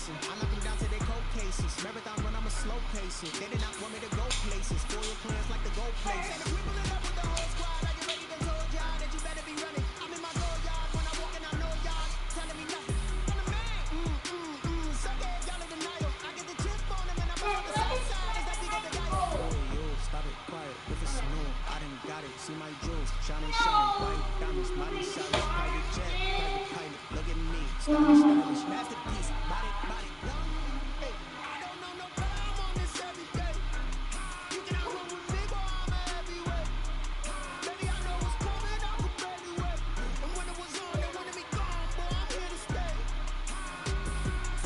racing. I knock them down to their cold cases. Marathon run, I'm a slow pacer. They did not want me to go places. For your plans like the gold place. And if we pull it up with the whole squad, I get ready to told y'all that you better be running. I'm in my goal yard when I walk in, I know y'all telling me nothing. I'm the man. So yeah, y'all in denial. I get the chip on them and I'm on the south side. Is that big of the guy? Oh, yo, stop it, quiet. If it's new, I didn't got it. See my jewels, shining, white diamonds, mighty silence, private jet, private pilot. Look at me, stylish, masterpiece, body, young. Hey, I don't know no better. I'm on this every day. You cannot run with me, boy. I'm a heavyweight. Baby, I know what's coming. I could barely wait. And when it was on, they wanted me gone, boy. I'm here to stay.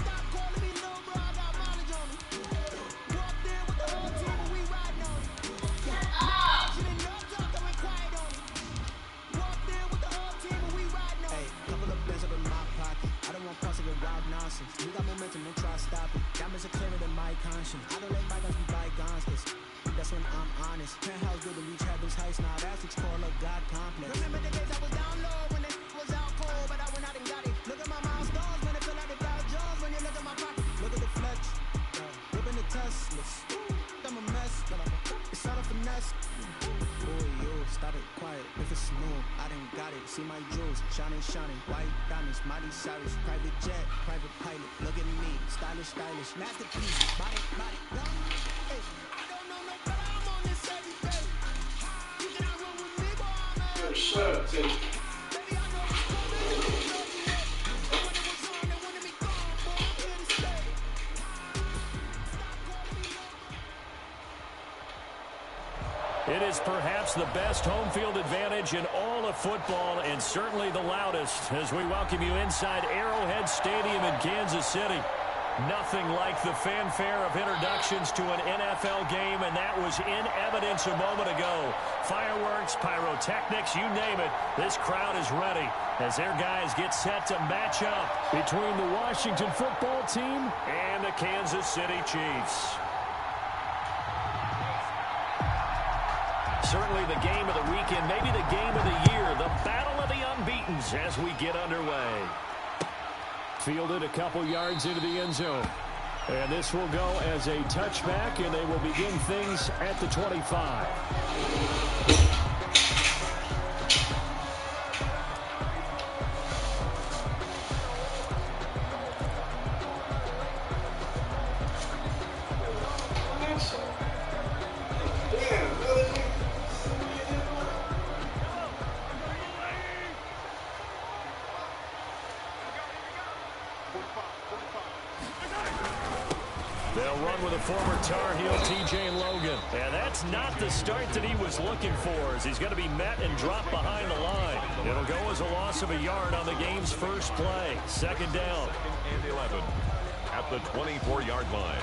Stop calling me little bro. I got mileage on me. Walked in with the whole team and we riding on it. Action and no talk, I went quiet on it. Walked in with the whole team and we riding on it. Hey, couple of bands up in my pocket. I don't want parts of the wild nonsense. We got momentum, don't try to stop it. Diamonds are clearer than my conscience. I don't let bygones be bygones, cause that's when I'm honest. Penthouse building, reach heaven's heights. Now that's what's called a God complex. Remember the days I was down low when it was out cold, but I went out and got it. Look at my milestones when it feel like the Dow Jones. When you look at my pocket, look at the fletch. Whipping the Teslas. I'm a mess, it's all a finesse. Boy, yo, stop it, quiet. If it's new, I done got it. See my jewels, shining, white diamonds, mighty Cyrus, private jet, private pilot. Look at me, stylish, masterpiece, body, young. Hey, I don't know no better. I'm on this every day. You cannot run with me, boy. I'm a heavyweight. Baby, I know what's coming. And when it was on, they wanted me gone, boy. I'm here to stay. Stop calling me little bro. It is perhaps the best home field advantage in all of football, and certainly the loudest, as we welcome you inside Arrowhead Stadium in Kansas City. Nothing like the fanfare of introductions to an NFL game, and that was in evidence a moment ago. Fireworks, pyrotechnics, you name it, this crowd is ready as their guys get set to match up between the Washington football team and the Kansas City Chiefs. Certainly the game of the weekend, maybe the game of the year, the battle of the unbeatens as we get underway. Fielded a couple yards into the end zone. And this will go as a touchback, and they will begin things at the 25. They'll run with a former Tar Heel, TJ Logan. And that's not the start that he was looking for, as he's going to be met and dropped behind the line. It'll go as a loss of a yard on the game's first play. Second down. And 11 at the 24-yard line.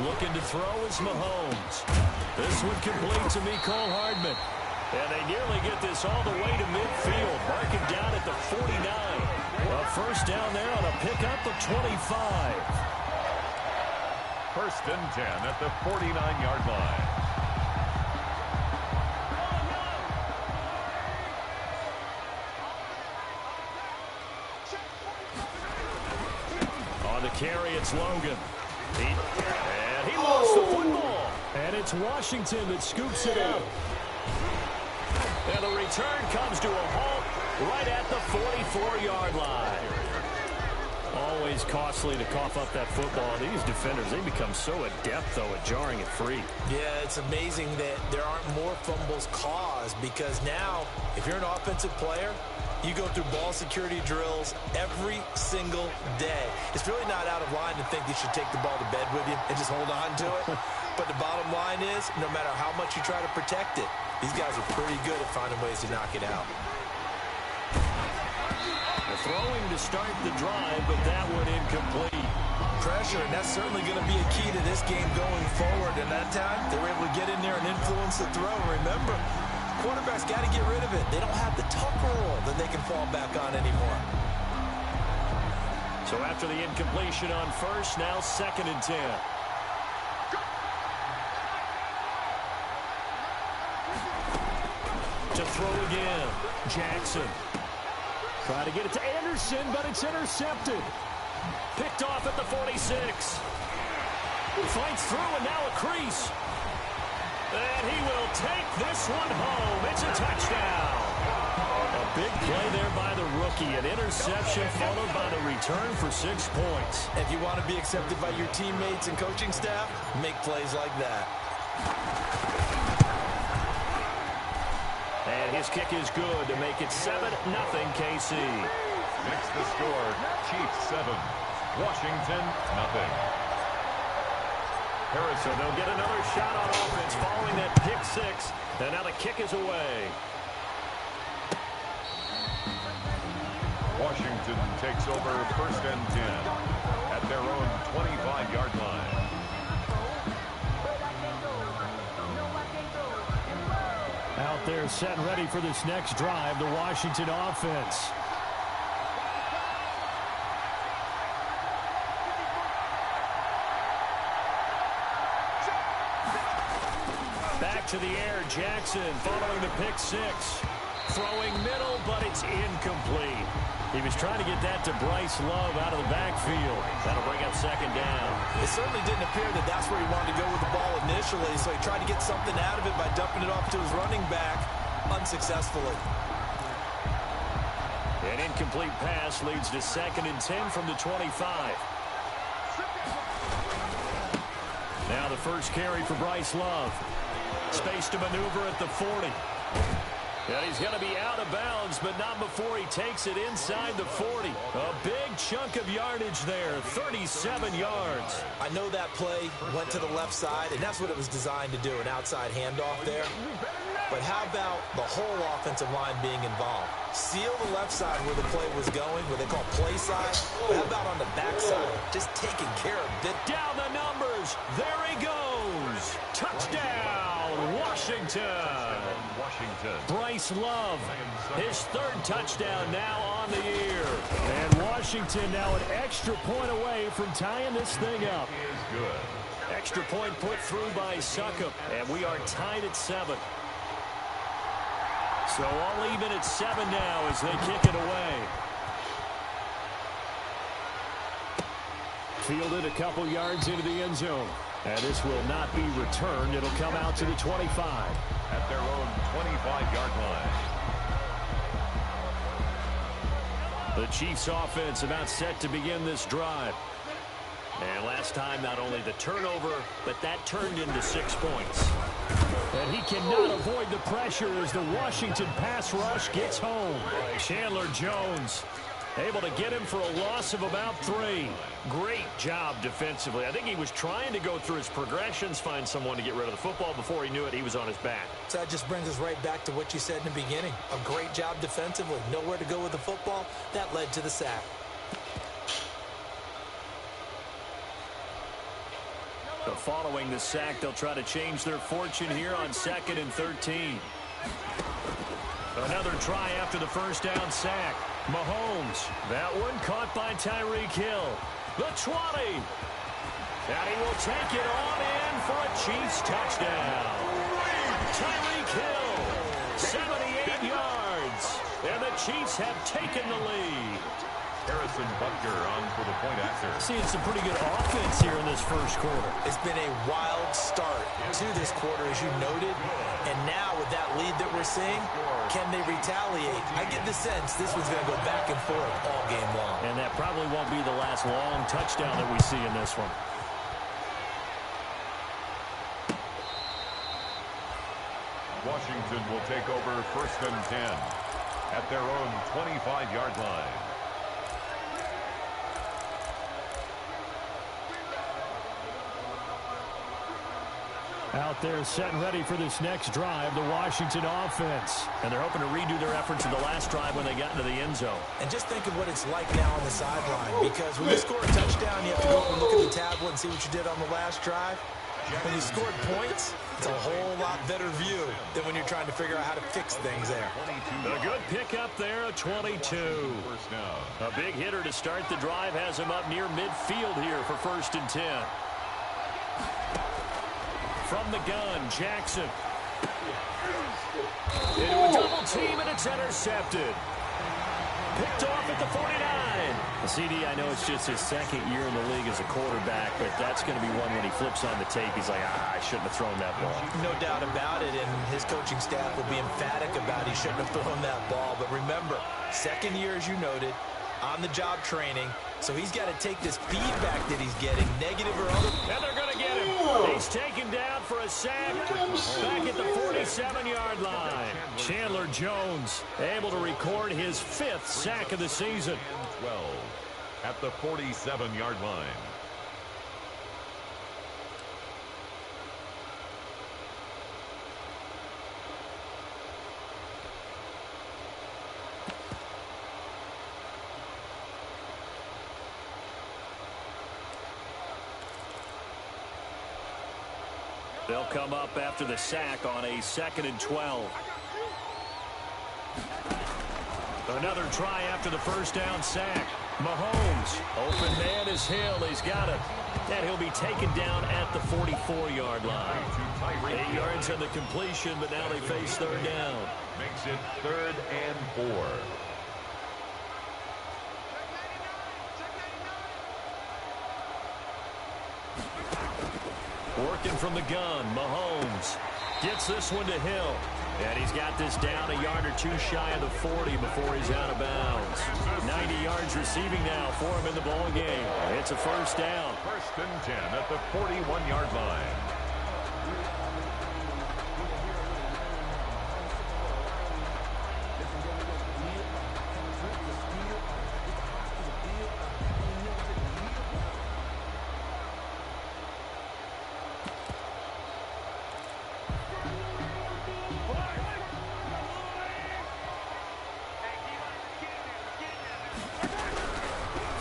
Looking to throw is Mahomes. This one complete to Mecole Hardman. And they nearly get this all the way to midfield, marking down at the 49. A first down there on a pickup of 25. First and 10 at the 49-yard line. On the carry, it's Logan. He lost the football. And it's Washington that scoops it up. And the return comes to a halt right at the 44-yard line. Always costly to cough up that football. These defenders, they become so adept, though, at jarring it free. Yeah, it's amazing that there aren't more fumbles caused, because now, if you're an offensive player, you go through ball security drills every single day. It's really not out of line to think you should take the ball to bed with you and just hold on to it. But the bottom line is, no matter how much you try to protect it, these guys are pretty good at finding ways to knock it out. The throwing to start the drive, but that one incomplete. Pressure, and that's certainly going to be a key to this game going forward. And that time, they were able to get in there and influence the throw. Remember, quarterbacks got to get rid of it. They don't have the tucker roll that they can fall back on anymore. So after the incompletion on first, now second and 10. To throw again. Jackson. Trying to get it to Anderson, but it's intercepted. Picked off at the 46. Fights through, and now a crease. And he will take this one home. It's a touchdown. A big play there by the rookie. An interception followed by the return for 6 points. If you want to be accepted by your teammates and coaching staff, make plays like that. And his kick is good to make it 7-0 KC. Next the score, Chiefs 7, Washington 0. So they'll get another shot on offense following that pick 6. And now the kick is away. Washington takes over 1st and 10 at their own 25-yard line. Out there set and ready for this next drive, the Washington offense. Back to the air, Jackson following the pick 6. Throwing middle, but it's incomplete. He was trying to get that to Bryce Love out of the backfield. That'll bring up 2nd down. It certainly didn't appear that that's where he wanted to go with the ball initially, so he tried to get something out of it by dumping it off to his running back unsuccessfully. An incomplete pass leads to 2nd and 10 from the 25. Now the first carry for Bryce Love. Space to maneuver at the 40. And he's going to be out of bounds, but not before he takes it inside the 40. A big chunk of yardage there, 37 yards. I know that play went to the left side, and that's what it was designed to do, an outside handoff there. But how about the whole offensive line being involved? Seal the left side where the play was going, what they call play side. But how about on the back side? Just taking care of it. Down the numbers. There he goes. Touchdown, Washington. Bryce Love, his 3rd touchdown now on the year. And Washington now an extra point away from tying this thing up. Extra point put through by Succop, and we are tied at 7. So all even at 7 now as they kick it away. Fielded a couple yards into the end zone. And this will not be returned. It'll come out to the 25. At their own 25-yard line. The Chiefs offense about set to begin this drive. And last time, not only the turnover, but that turned into 6 points. And he cannot avoid the pressure as the Washington pass rush gets home. Chandler Jones able to get him for a loss of about 3. Great job defensively. I think he was trying to go through his progressions, find someone to get rid of the football. Before he knew it, he was on his back. So that just brings us right back to what you said in the beginning. A great job defensively. Nowhere to go with the football. That led to the sack. So following the sack, they'll try to change their fortune here on 2nd and 13. Another try after the first down sack. Mahomes, that one caught by Tyreek Hill. The 20. And he will take it on in for a Chiefs touchdown. Tyreek Hill, 78 yards. And the Chiefs have taken the lead. Harrison Butker on for the point after. Seeing some pretty good offense here in this first quarter. It's been a wild start to this quarter, as you noted. And now with that lead that we're seeing, can they retaliate? I get the sense this one's going to go back and forth all game long. And that probably won't be the last long touchdown that we see in this one. Washington will take over 1st and 10 at their own 25-yard line. Out there set and ready for this next drive, the Washington offense. And they're hoping to redo their efforts in the last drive when they got into the end zone. And just think of what it's like now on the sideline, because when you score a touchdown, you have to go up and look at the tablet and see what you did on the last drive. When you scored points, it's a whole lot better view than when you're trying to figure out how to fix things there. A good pickup there, a 22. A big hitter to start the drive has him up near midfield here for 1st and 10. From the gun, Jackson. Into a double team, and it's intercepted. Picked off at the 49. CD, I know it's just his second year in the league as a quarterback, but that's going to be one when he flips on the tape. He's like, I shouldn't have thrown that ball. No doubt about it, and his coaching staff will be emphatic about he shouldn't have thrown that ball. But remember, second year, as you noted, on-the-job training, so he's got to take this feedback that he's getting, negative or other. And they're going to get him. He's taken down for a sack back at the 47-yard line. Chandler Jones able to record his 5th sack of the season. 12 at the 47-yard line. They'll come up after the sack on a 2nd and 12. Another try after the first down sack. Mahomes, open man is Hill. He's got it. And he'll be taken down at the 44-yard line. 8 yards on the completion, but now they face 3rd down. Makes it 3rd and 4. Working from the gun, Mahomes gets this one to Hill. And he's got this down a yard or 2 shy of the 40 before he's out of bounds. 90 yards receiving now for him in the ball game. It's a 1st down. 1st and 10 at the 41-yard line.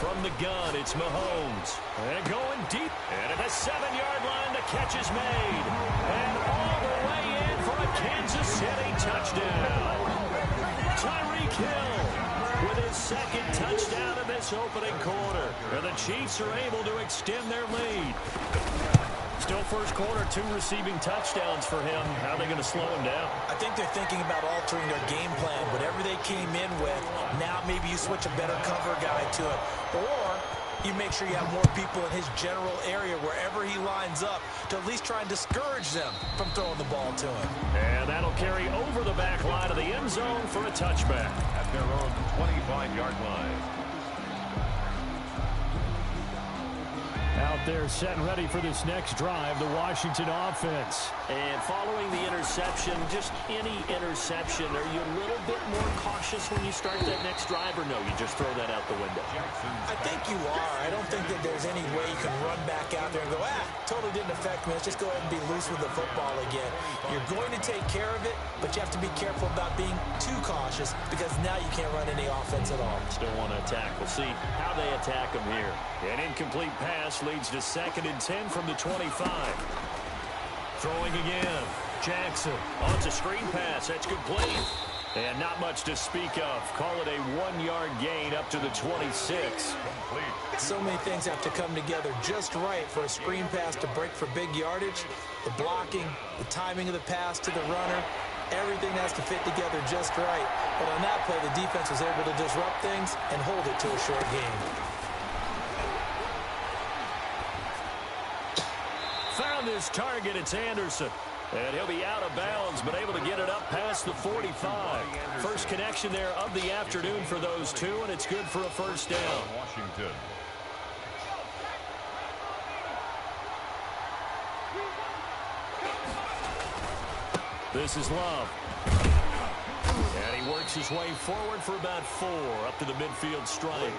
From the gun, it's Mahomes. And going deep. And at the 7-yard line, the catch is made. And all the way in for a Kansas City touchdown. Tyreek Hill with his 2nd touchdown of this opening quarter. And the Chiefs are able to extend their lead. Still first quarter, 2 receiving touchdowns for him. How are they going to slow him down? I think they're thinking about altering their game plan. Whatever they came in with, now maybe you switch a better cover guy to it. Or you make sure you have more people in his general area wherever he lines up to at least try and discourage them from throwing the ball to him. And that'll carry over the back line of the end zone for a touchback. At their own 25-yard line. Out there set and ready for this next drive, the Washington offense. And following the interception, just any interception, are you a little bit more cautious when you start that next drive, or no, you just throw that out the window? I think you are. I don't think that there's any way you can run back out there and go, totally didn't affect me. Let's just go ahead and be loose with the football again. You're going to take care of it, but you have to be careful about being too cautious because now you can't run any offense at all. Still want to attack. We'll see how they attack them here. An incomplete pass leads to 2nd and 10 from the 25. Throwing again. Jackson. Oh, it's a screen pass. That's complete. And not much to speak of. Call it a 1-yard gain up to the 26. So many things have to come together just right for a screen pass to break for big yardage. The blocking, the timing of the pass to the runner, everything has to fit together just right. But on that play, the defense was able to disrupt things and hold it to a short game. Found his target. It's Anderson. And he'll be out of bounds, but able to get it up past the 45. First connection there of the afternoon for those two, and it's good for a 1st down. Washington. This is Love. And he works his way forward for about 4 up to the midfield stripe.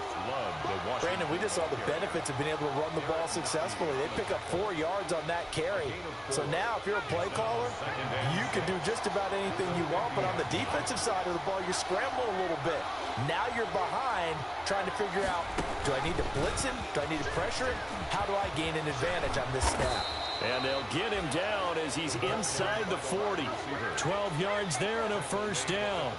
Brandon, we just saw the benefits of being able to run the ball successfully. They pick up 4 yards on that carry. So now if you're a play caller, you can do just about anything you want. But on the defensive side of the ball, you scramble a little bit. Now you're behind trying to figure out, do I need to blitz him? Do I need to pressure him? How do I gain an advantage on this snap? And they'll get him down as he's inside the 40. 12 yards there and a 1st down.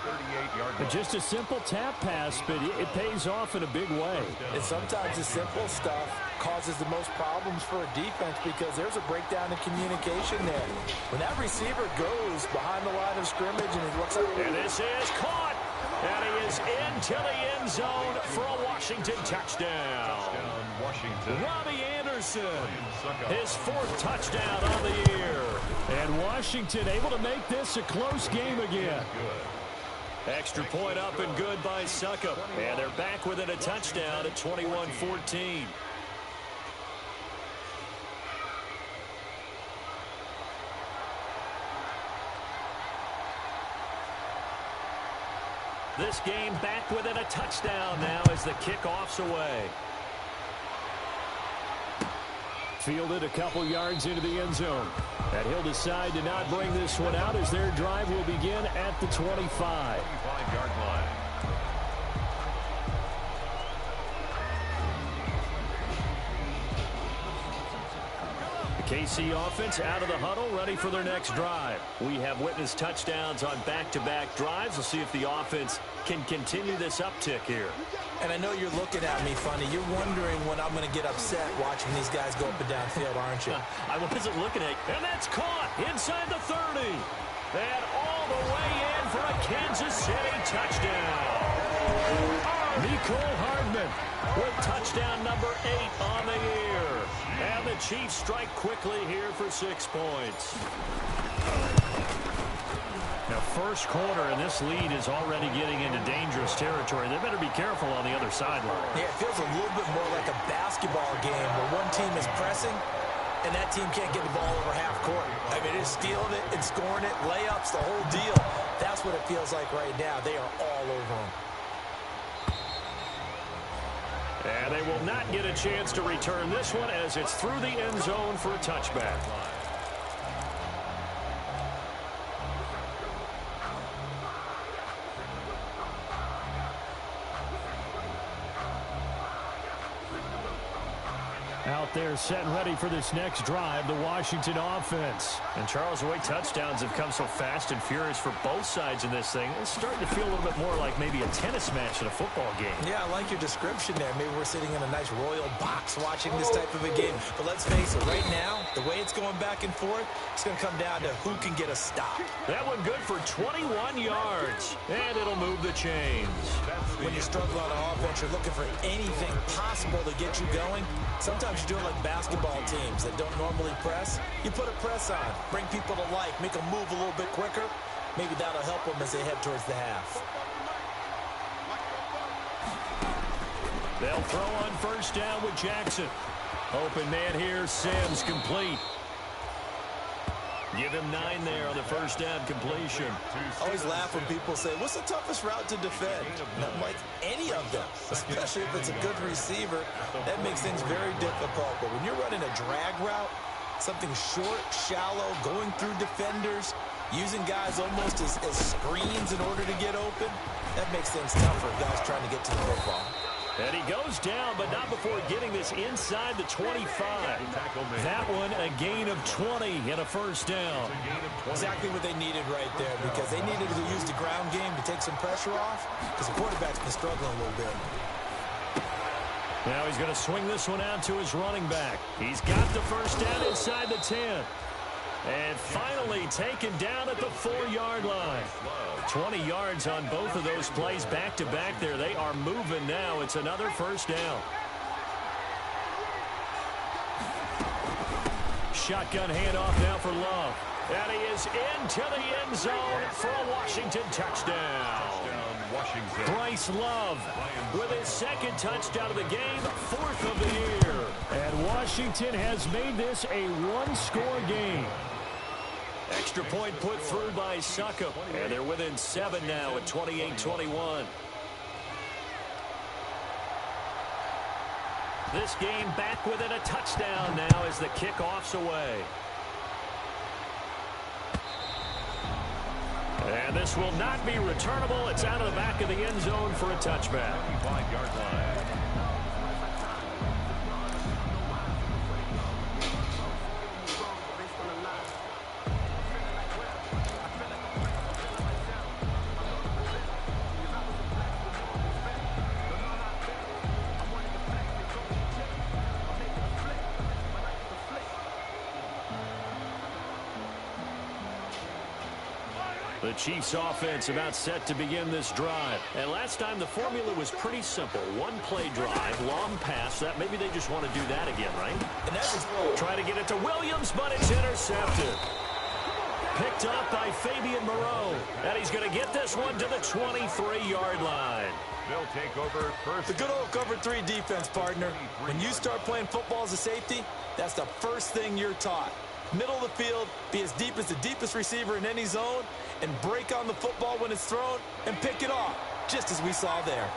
Just a simple tap pass, but it pays off in a big way. And sometimes the simple stuff causes the most problems for a defense because there's a breakdown in communication there. When that receiver goes behind the line of scrimmage and he looks up. And this is caught. And he is into the end zone for a Washington touchdown. Washington. Robbie Anderson, his 4th touchdown on the year. And Washington able to make this a close game again. Extra point up and good by Suckup. And they're back within a touchdown at 21-14. This game back within a touchdown now as the kickoff's away. Fielded a couple yards into the end zone. And he'll decide to not bring this one out as their drive will begin at the 25. 25-yard line. KC offense out of the huddle, ready for their next drive. We have witnessed touchdowns on back-to-back drives. We'll see if the offense can continue this uptick here. And I know you're looking at me funny. You're wondering when I'm going to get upset watching these guys go up and down field, aren't you? I wasn't looking at you. And that's caught inside the 30. And all the way in for a Kansas City touchdown. Mecole Hardman with touchdown number 8 on the year. And the Chiefs strike quickly here for 6 points. Now, first quarter, and this lead is already getting into dangerous territory. They better be careful on the other sideline. Yeah, it feels a little bit more like a basketball game where one team is pressing and that team can't get the ball over half court. I mean, it's stealing it and scoring it, layups, the whole deal. That's what it feels like right now. They are all over them. And they will not get a chance to return this one as it's through the end zone for a touchback. Out there set and ready for this next drive, the Washington offense. And Charles, the way touchdowns have come so fast and furious for both sides in this thing, it's starting to feel a little bit more like maybe a tennis match in a football game. Yeah, I like your description there. Maybe we're sitting in a nice royal box watching this type of a game. But let's face it, right now, the way it's going back and forth, it's going to come down to who can get a stop. That one good for 21 yards. And it'll move the chains. When you struggle on offense, you're looking for anything possible to get you going. Sometimes you do it like basketball teams that don't normally press. You put a press on, bring people to life, make them move a little bit quicker. Maybe that'll help them as they head towards the half. They'll throw on first down with Jackson. Open man here, Sims complete. Give him 9 there on the first down completion. I always laugh when people say, what's the toughest route to defend? I'm like, any of them, especially if it's a good receiver. That makes things very difficult. But when you're running a drag route, something short, shallow, going through defenders, using guys almost as screens in order to get open, that makes things tougher for guys trying to get to the football. And he goes down, but not before getting this inside the 25. That one, a gain of 20 and a first down. Exactly what they needed right there, because they needed to use the ground game to take some pressure off, because the quarterback's been struggling a little bit. Now he's going to swing this one out to his running back. He's got the first down inside the 10. And finally taken down at the 4-yard line. 20 yards on both of those plays back-to-back there. They are moving now. It's another first down. Shotgun handoff now for Love. And he is into the end zone for a Washington touchdown. Washington. Bryce Love with his second touchdown of the game, 4th of the year. And Washington has made this a one-score game. Extra point put through by Suckup. And they're within 7 now at 28-21. This game back within a touchdown now as the kickoff's away. And this will not be returnable. It's out of the back of the end zone for a touchback. 5-yard line. The Chiefs offense about set to begin this drive. And last time the formula was pretty simple. One play drive, long pass. That maybe they just want to do that again, right? And that's try to get it to Williams, but it's intercepted. Picked up by Fabian Moreau. And he's going to get this one to the 23-yard line. They'll take over first. The good old cover 3 defense, partner. When you start playing football as a safety, that's the first thing you're taught. Middle of the field, be as deep as the deepest receiver in any zone, and break on the football when it's thrown and pick it off, just as we saw there.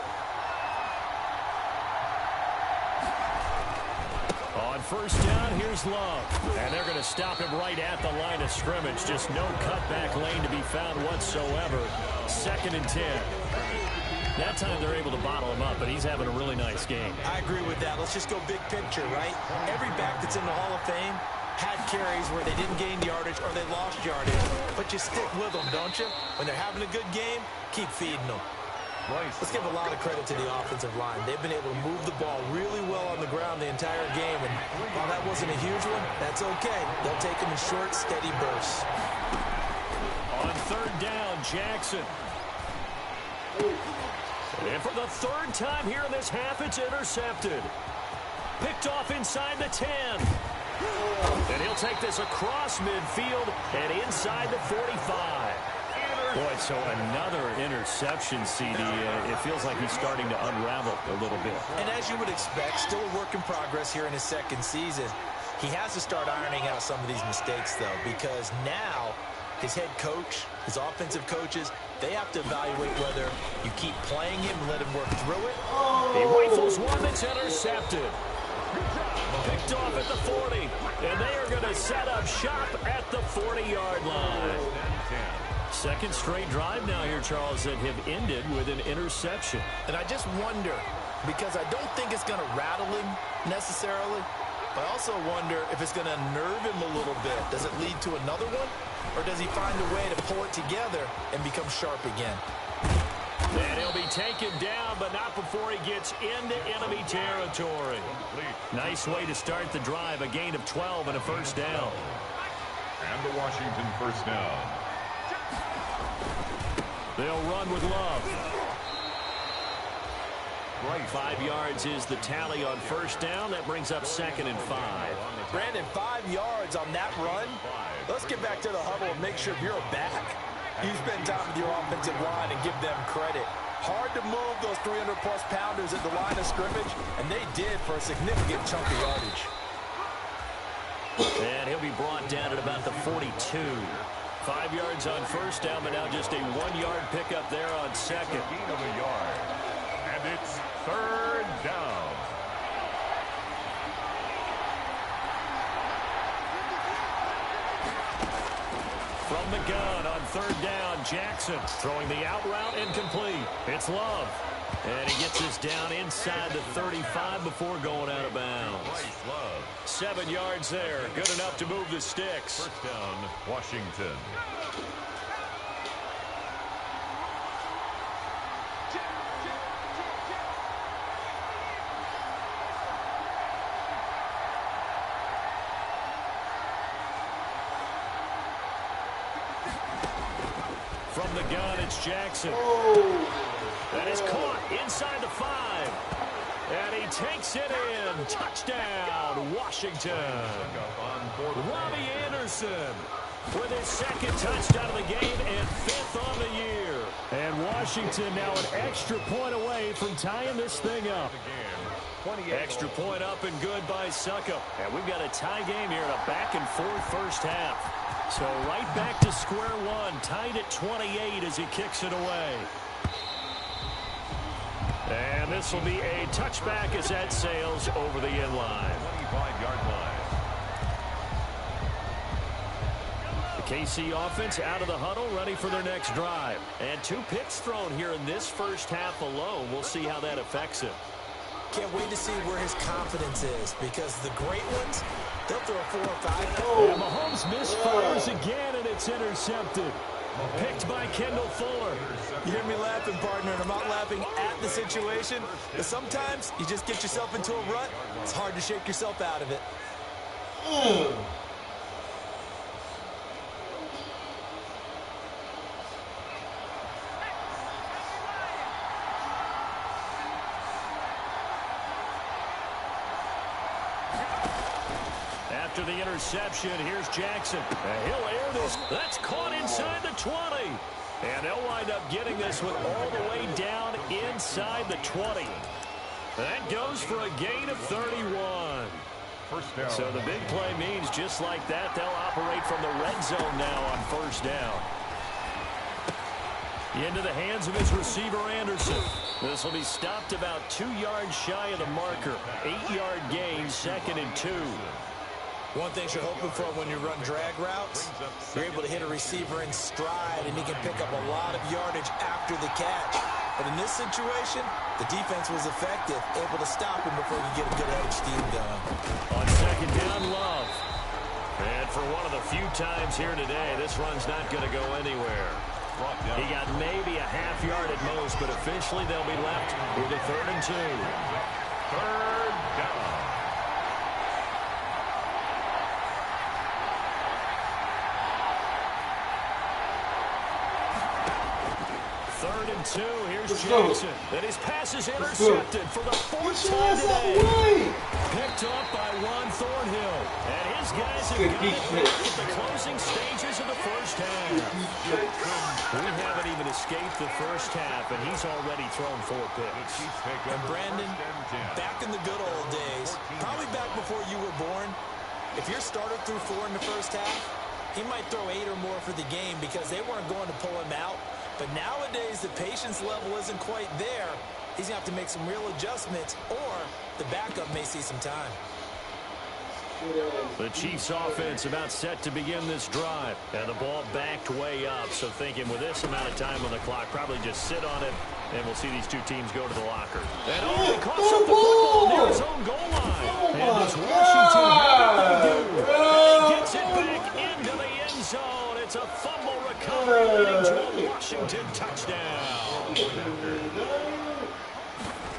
On first down, here's Love. And they're going to stop him right at the line of scrimmage. Just no cutback lane to be found whatsoever. 2nd and 10. That time they're able to bottle him up, but he's having a really nice game. I agree with that. Let's just go big picture, right? Every back that's in the Hall of Fame had carries where they didn't gain yardage or they lost yardage. But you stick with them, don't you? When they're having a good game, keep feeding them. Let's give a lot of credit to the offensive line. They've been able to move the ball really well on the ground the entire game. And while that wasn't a huge one, that's okay. They'll take them in short, steady bursts. On 3rd down, Jackson. And for the 3rd time here in this half, it's intercepted. Picked off inside the 10. And he'll take this across midfield and inside the 45. Boy, so another interception, CD. It feels like he's starting to unravel a little bit. And as you would expect, still a work in progress here in his 2nd season. He has to start ironing out some of these mistakes, though, because now his head coach, his offensive coaches, they have to evaluate whether you keep playing him and let him work through it. He rifles one that's intercepted. Picked off at the 40. And they are going to set up shop at the 40-yard line. 2nd straight drive now here, Charles, that have ended with an interception. And I just wonder, because I don't think it's going to rattle him necessarily, but I also wonder if it's going to nerve him a little bit. Does it lead to another one? Or does he find a way to pull it together and become sharp again? And he'll be taken down, but not before he gets into enemy territory. Nice way to start the drive. A gain of 12 and a 1st down. And the Washington 1st down. They'll run with Love. 5 yards is the tally on 1st down. That brings up 2nd and 5. Brandon, 5 yards on that run. Let's get back to the huddle and make sure if you're a back, you spend time with your offensive line and give them credit. Hard to move those 300-plus pounders at the line of scrimmage, and they did for a significant chunk of yardage. And he'll be brought down at about the 42. 5 yards on 1st down, but now just a 1-yard pickup there on 2nd. Gain of a yard. And it's 3rd down. From the gun on 3rd down, Jackson throwing the out route incomplete. It's Love. And he gets this down inside the 35 before going out of bounds. 7 yards there. Good enough to move the sticks. 1st down, Washington. From the gun, it's Jackson. That is caught inside the 5. And he takes it in. Touchdown, Washington. Robbie Anderson with his 2nd touchdown of the game and 5th on the year. And Washington now an extra point away from tying this thing up. Extra point up and good by Suckup. And we've got a tie game here in a back-and-forth 1st half. So right back to square one, tied at 28 as he kicks it away. And this will be a touchback as that sails over the end line. 25-yard line. The KC offense out of the huddle, ready for their next drive. And 2 picks thrown here in this 1st half alone. We'll see how that affects him. Can't wait to see where his confidence is, because the great ones, they'll throw 4 or 5. And Mahomes misfires again, and it's intercepted. Picked by Kendall Fuller. You hear me laughing, partner, and I'm not laughing at the situation, but sometimes you just get yourself into a rut. It's hard to shake yourself out of it. after the interception. Here's Jackson. And he'll air this. That's caught inside the 20. And they'll wind up getting this one all the way down inside the 20. That goes for a gain of 31. First down. So the big play means just like that, they'll operate from the red zone now on first down. Into the hands of his receiver, Anderson. This will be stopped about 2 yards shy of the marker. 8-yard gain, 2nd and 2. One thing you're hoping for when you run drag routes, you're able to hit a receiver in stride, and he can pick up a lot of yardage after the catch. But in this situation, the defense was effective, able to stop him before you get a good head of steam going. On second down, Love. And for one of the few times here today, this run's not going to go anywhere. He got maybe a half yard at most, but officially they'll be left with a 3rd and 2. Third down. Third and 2. Here's Jackson. And his pass is intercepted for the 4th time today. Picked up by Ron Thornhill. And his guys have got it back at the closing stages of the first half. We haven't even escaped the first half, and he's already thrown 4 picks. And Brandon, back in the good old days, probably back before you were born, if your starter threw 4 in the first half, he might throw 8 or more for the game because they weren't going to pull him out. But nowadays, the patience level isn't quite there. He's going to have to make some real adjustments, or the backup may see some time. The Chiefs offense about set to begin this drive. And the ball backed way up. So thinking with this amount of time on the clock, probably just sit on it, and we'll see these two teams go to the locker. And he coughs up the football near his own goal line. And does Washington have it to do? And he gets it back into the end zone. It's a fumble recovery leading to a Washington touchdown.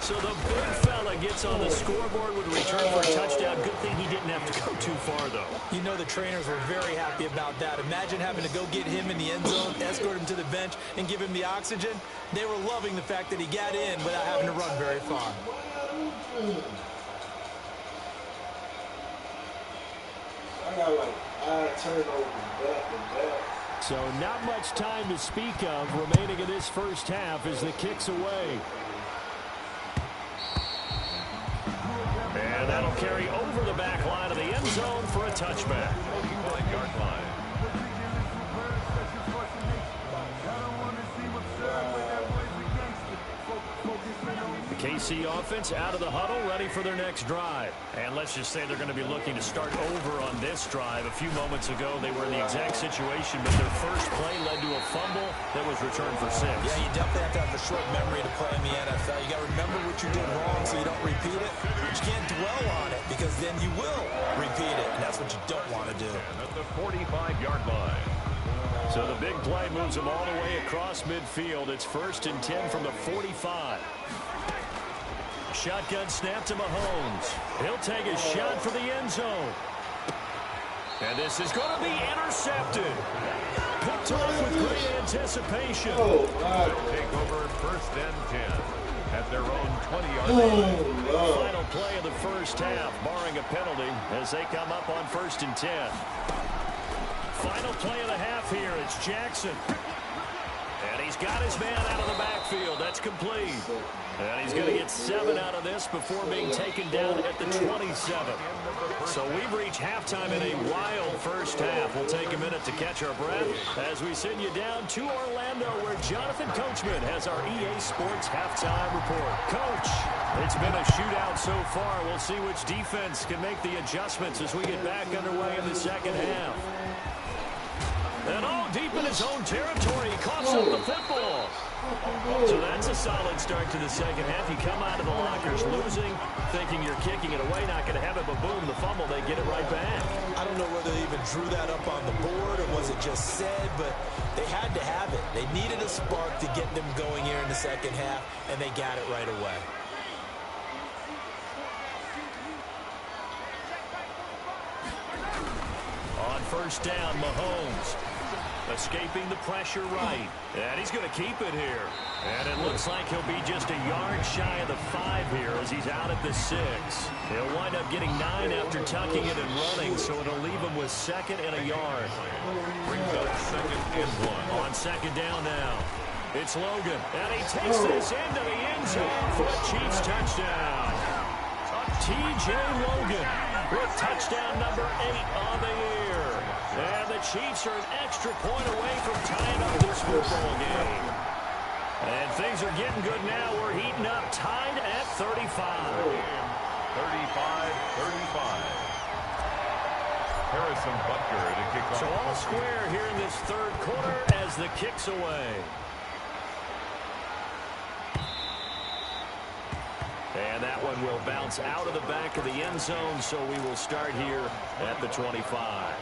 So the big fella gets on the scoreboard with a return for a touchdown. Good thing he didn't have to go too far, though. You know the trainers were very happy about that. Imagine having to go get him in the end zone, escort him to the bench, and give him the oxygen. They were loving the fact that he got in without having to run very far. I got like 5 turnovers back and back. So not much time to speak of remaining in this first half as the kick's away. And that'll carry over the back line of the end zone for a touchback. 45-yard line. The KC offense out of the huddle, ready for their next drive. And let's just say they're going to be looking to start over on this drive. A few moments ago, they were in the exact situation, but their first play led to a fumble that was returned for 6. Yeah, you definitely have to have a short memory to play in the NFL. You got to remember what you did wrong so you don't repeat it. But you can't dwell on it because then you will repeat it, and that's what you don't want to do. And at the 45-yard line. So the big play moves them all the way across midfield. It's 1st and 10 from the 45. Shotgun snap to Mahomes. He'll take a shot for the end zone. And this is going to be intercepted. Picked off with great anticipation. They'll take over 1st and 10 at their own 20-yard line. Final play of the first half, barring a penalty, as they come up on 1st and 10. Final play of the half here. It's Jackson. And he's got his man out of the backfield. That's complete. And he's going to get 7 out of this before being taken down at the 27. So we've reached halftime in a wild first half. We'll take a minute to catch our breath as we send you down to Orlando, where Jonathan Coachman has our EA Sports halftime report. Coach, it's been a shootout so far. We'll see which defense can make the adjustments as we get back underway in the second half. And deep in his own territory, he coughs up the football. So that's a solid start to the second half. You come out of the lockers losing, thinking you're kicking it away, not going to have it, but boom, the fumble, they get it right back. I don't know whether they even drew that up on the board or was it just said, but they had to have it. They needed a spark to get them going here in the second half, and they got it right away. On 1st down, Mahomes. Escaping the pressure right. And he's going to keep it here. And it looks like he'll be just a yard shy of the 5 here as he's out at the 6. He'll wind up getting 9 after tucking it and running, so it'll leave him with 2nd and a yard. Brings up 2nd and 1. On 2nd down now. It's Logan. And he takes this into the end zone for a Chiefs touchdown. T.J. Logan with touchdown number 8 on the year. And the Chiefs are an extra point away from tying up this football game. And things are getting good now. We're heating up, tied at 35. 35-35. Harrison Butker to kick off. So all square here in this 3rd quarter as the kick's away. And that one will bounce out of the back of the end zone, so we will start here at the 25.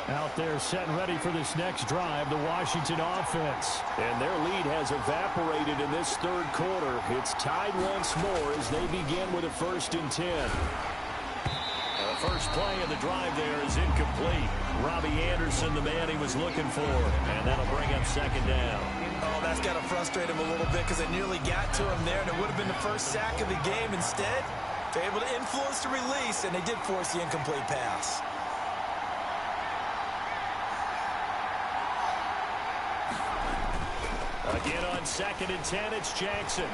Out there set and ready for this next drive, the Washington offense. And their lead has evaporated in this 3rd quarter. It's tied once more as they begin with a 1st and 10. The first play of the drive there is incomplete. Robbie Anderson, the man he was looking for. And that'll bring up 2nd down. Oh, that's got to frustrate him a little bit because it nearly got to him there, and it would have been the first sack of the game. Instead, they're able to influence the release, and they did force the incomplete pass. Again on 2nd and 10, it's Jackson.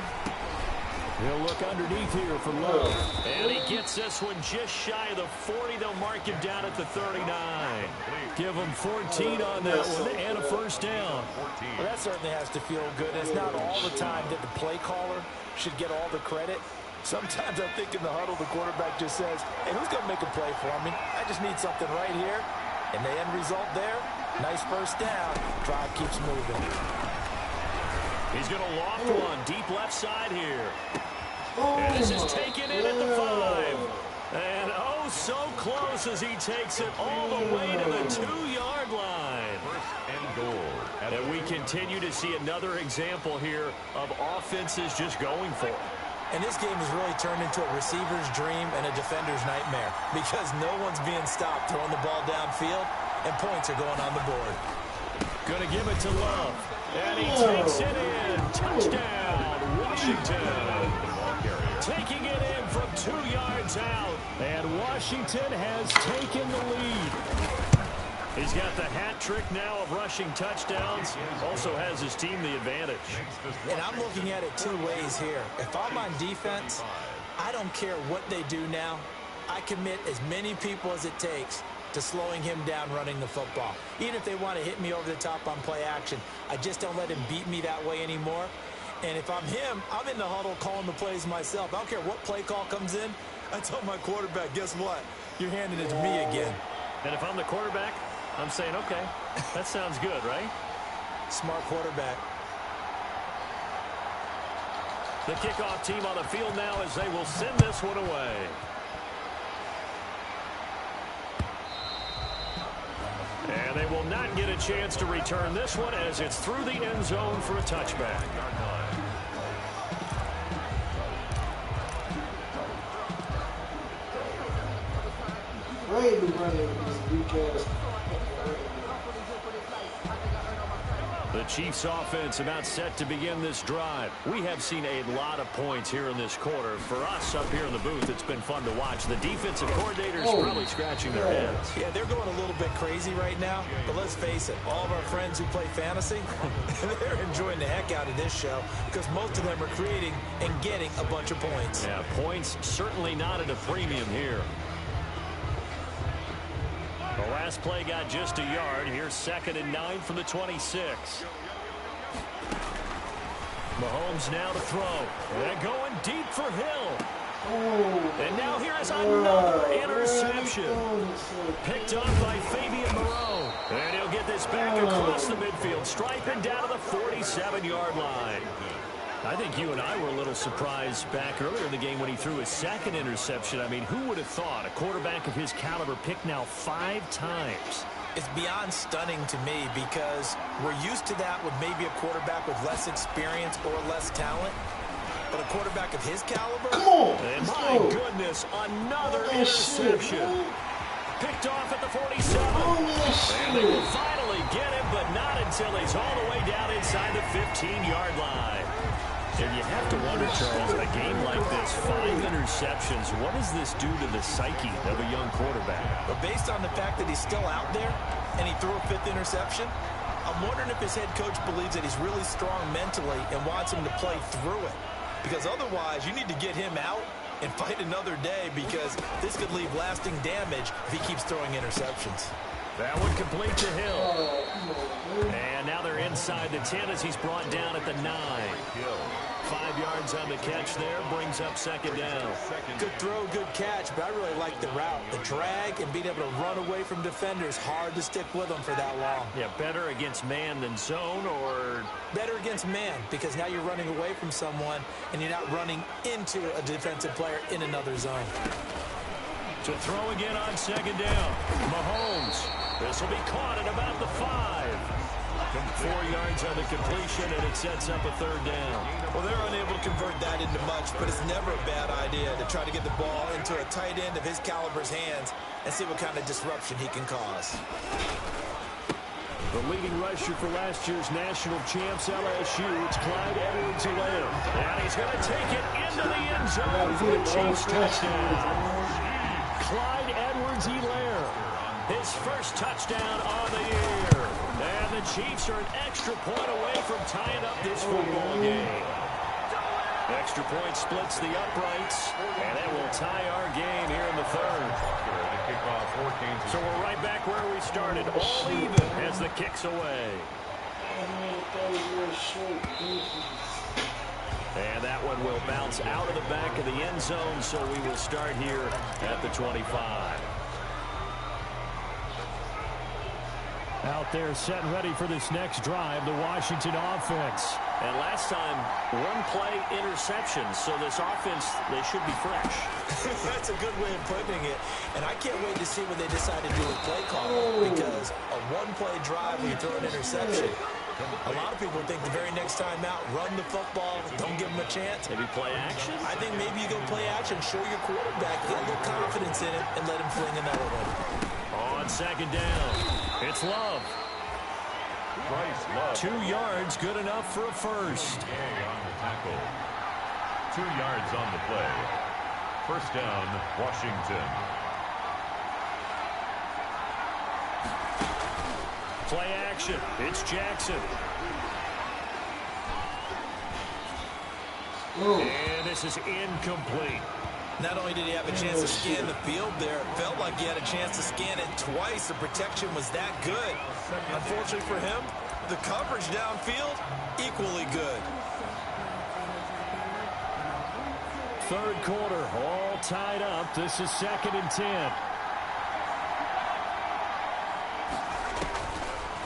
He'll look underneath here for Love. And he gets this one just shy of the 40. They'll mark him down at the 39. Give him 14 on that one and a 1st down. Well, that certainly has to feel good. It's not all the time that the play caller should get all the credit. Sometimes I think in the huddle, the quarterback just says, hey, who's going to make a play for me? I just need something right here. And the end result there, nice 1st down. Drive keeps moving. He's going to loft one deep left side here. And this is taken in at the 5. And oh, so close as he takes it all the way to the 2-yard line. 1st and goal. And we continue to see another example here of offenses just going for it. And this game has really turned into a receiver's dream and a defender's nightmare because no one's being stopped throwing the ball downfield, and points are going on the board. Going to give it to Love. And he takes it in. Touchdown, Washington. Taking it in from 2 yards out. And Washington has taken the lead. He's got the hat trick now of rushing touchdowns. Also has his team the advantage. And I'm looking at it 2 ways here. If I'm on defense, I don't care what they do now. I commit as many people as it takes to slowing him down running the football. Even if they want to hit me over the top on play action, I just don't let him beat me that way anymore. And if I'm him, I'm in the huddle calling the plays myself. I don't care what play call comes in. I tell my quarterback, guess what? You're handing it to me again. And if I'm the quarterback, I'm saying, okay, that sounds good, right? Smart quarterback. The kickoff team on the field now as they will send this one away. And they will not get a chance to return this one as it's through the end zone for a touchback. The Chiefs offense about set to begin this drive. We have seen a lot of points here in this quarter. For us up here in the booth, it's been fun to watch. The defensive coordinators probably scratching their heads. Yeah, they're going a little bit crazy right now. But let's face it, all of our friends who play fantasy, they're enjoying the heck out of this show because most of them are creating and getting a bunch of points. Yeah, points certainly not at a premium here. The last play got just a yard. Here's 2nd and 9 from the 26. Mahomes now to throw. And going deep for Hill. And now here is another interception. Picked up by Fabian Moreau. And he'll get this back across the midfield, striping down to the 47-yard line. I think you and I were a little surprised back earlier in the game when he threw his 2nd interception. I mean, who would have thought a quarterback of his caliber picked now 5 times? It's beyond stunning to me because we're used to that with maybe a quarterback with less experience or less talent. But a quarterback of his caliber? Come on! And my goodness, another interception. Picked off at the 47. And They will finally get him, but not until he's all the way down inside the 15-yard line. And you have to wonder, Charles, in a game like this, 5 interceptions, what does this do to the psyche of a young quarterback? But based on the fact that he's still out there and he threw a 5th interception, I'm wondering if his head coach believes that he's really strong mentally and wants him to play through it. Because otherwise, you need to get him out and fight another day, because this could leave lasting damage if he keeps throwing interceptions. That would complete to Hill. And now they're inside the 10 as he's brought down at the 9. 5 yards on the catch there, brings up second down. Good throw, good catch, but I really like the route. The drag and being able to run away from defenders, hard to stick with them for that long. Yeah, better against man than zone, or? Better against man, because now you're running away from someone and you're not running into a defensive player in another zone. To throw again on second down. Mahomes. This will be caught at about the 5. 4 yards on the completion, and it sets up a third down. Well, they're unable to convert that into much, but it's never a bad idea to try to get the ball into a tight end of his caliber's hands and see what kind of disruption he can cause. The leading rusher for last year's national champs, LSU, it's Clyde Edwards-Helaire. And he's going to take it into the end zone for the Chiefs touchdown. Clyde Edwards-Helaire, his first touchdown on the year. And the Chiefs are an extra point away from tying up this football game. Extra point splits the uprights, and it will tie our game here in the third. So we're right back where we started, all even as the kick's away. And that one will bounce out of the back of the end zone, so we will start here at the 25. Out there set and ready for this next drive, the Washington offense. And last time, one play interception, so this offense, they should be fresh. That's a good way of putting it. And I can't wait to see what they decide to do with play call, because a one-play drive when you throw an interception, a lot of people think the very next time out, run the football, don't give them a chance. Maybe play action? I think maybe you go play action, show your quarterback, get a little confidence in it, and let him fling another one. On second down, it's Love. Bryce Love. 2 yards, good enough for a first. On the tackle. 2 yards on the play. First down, Washington. Play action. It's Jackson. And this is incomplete. Not only did he have a chance to scan the field there, it felt like he had a chance to scan it twice. The protection was that good. Unfortunately for him, the coverage downfield, equally good. Third quarter, all tied up. This is 2nd and 10.